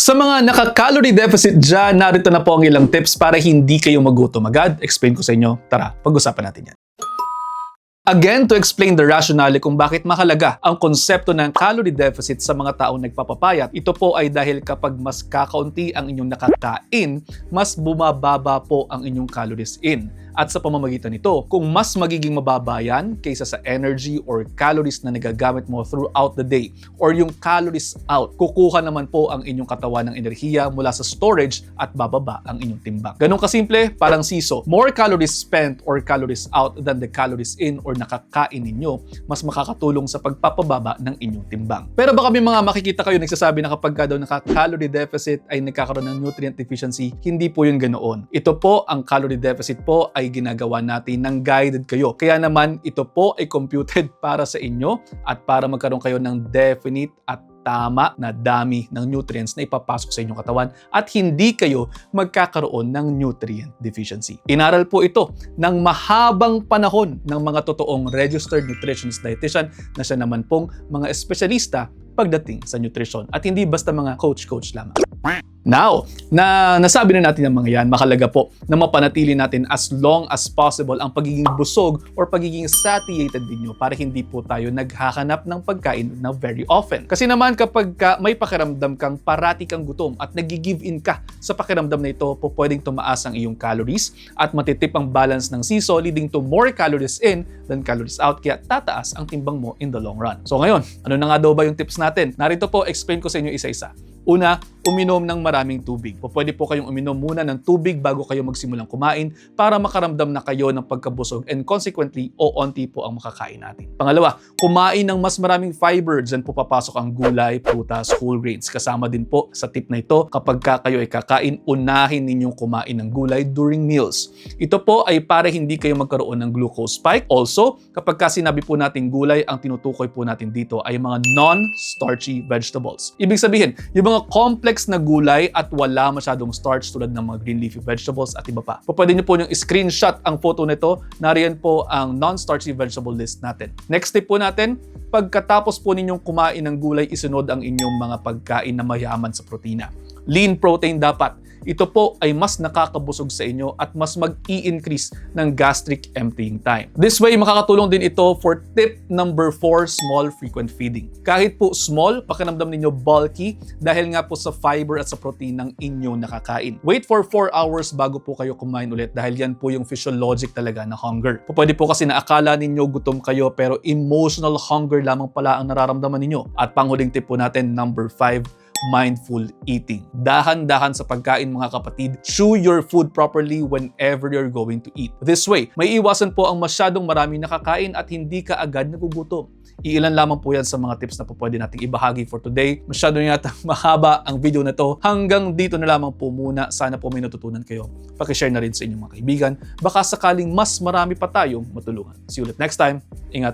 Sa mga naka-calorie deficit dyan, narito na po ang ilang tips para hindi kayo magutom agad. Explain ko sa inyo. Tara, pag-usapan natin yan. Again, to explain the rationale kung bakit mahalaga ang konsepto ng calorie deficit sa mga taong nagpapapayat, ito po ay dahil kapag mas kakaunti ang inyong nakakain, mas bumababa po ang inyong calories in. At sa pamamagitan nito, kung mas magiging mababa yan kaysa sa energy or calories na nagagamit mo throughout the day or yung calories out, kukuha naman po ang inyong katawan ng enerhiya mula sa storage at bababa ang inyong timbang. Ganun kasimple, parang siso. More calories spent or calories out than the calories in or nakakain ninyo, mas makakatulong sa pagpapababa ng inyong timbang. Pero baka may mga makikita kayo nagsasabi na kapag ka daw naka-calorie deficit ay nagkakaroon ng nutrient deficiency. Hindi po yun ganoon. Ito po, ang calorie deficit po ay ginagawa natin ng guided kayo. Kaya naman ito po ay computed para sa inyo at para magkaroon kayo ng definite at tama na dami ng nutrients na ipapasok sa inyong katawan at hindi kayo magkakaroon ng nutrient deficiency. Inaral po ito ng mahabang panahon ng mga totoong registered nutritionist dietitian na siya naman pong mga espesyalista pagdating sa nutrition at hindi basta mga coach lamang. Now, na nasabi na natin ang mga yan, mahalaga po na mapanatili natin as long as possible ang pagiging busog or pagiging satiated ninyo para hindi po tayo naghahanap ng pagkain na very often. Kasi naman kapag may pakiramdam kang parati kang gutom at nag-give in ka sa pakiramdam na ito, po pwedeng tumaas ang iyong calories at matitip ang balance ng siso leading to more calories in than calories out kaya tataas ang timbang mo in the long run. So ngayon, ano na nga daw ba yung tips natin? Narito po, explain ko sa inyo isa-isa. Una, uminom ng maraming tubig. Pwede po kayong uminom muna ng tubig bago kayo magsimulang kumain para makaramdam na kayo ng pagkabusog and consequently, onti po ang makakain natin. Pangalawa, kumain ng mas maraming fiber. Diyan po papasok ang gulay, prutas, whole grains. Kasama din po sa tip na ito, kapag kayo ay kakain, unahin ninyong kumain ng gulay during meals. Ito po ay para hindi kayo magkaroon ng glucose spike. Also, kapag sinabi po natin gulay, ang tinutukoy po natin dito ay mga non-starchy vegetables. Ibig sabihin, yung mga complex na gulay at wala masyadong starch tulad ng mga green leafy vegetables at iba pa. Pwede nyo po yung screenshot ang photo nito. Nariyan po ang non-starchy vegetable list natin. Next tip po natin, pagkatapos po ninyong kumain ng gulay, isunod ang inyong mga pagkain na mayaman sa protina. Lean protein dapat. Ito po ay mas nakakabusog sa inyo at mas mag-i-increase ng gastric emptying time. This way, makakatulong din ito for tip number 4, small frequent feeding. Kahit po small, pakiramdam ninyo bulky dahil nga po sa fiber at sa protein ng inyong nakakain. Wait for 4 hours bago po kayo kumain ulit dahil yan po yung physiologic talaga na hunger. Pwede po kasi na akala ninyo gutom kayo pero emotional hunger lamang pala ang nararamdaman ninyo. At panghuling tip po natin, number 5, mindful eating. Dahan-dahan sa pagkain mga kapatid. Chew your food properly whenever you're going to eat. This way, may iwasan po ang masyadong marami nakakain at hindi ka agad nagugutom. Iilan lamang po yan sa mga tips na po pwede nating ibahagi for today. Masyado yata mahaba ang video na to. Hanggang dito na lamang po muna. Sana po may natutunan kayo. Pakishare na rin sa inyong mga kaibigan. Baka sakaling mas marami pa tayong matulungan. See you ulit next time. Ingat.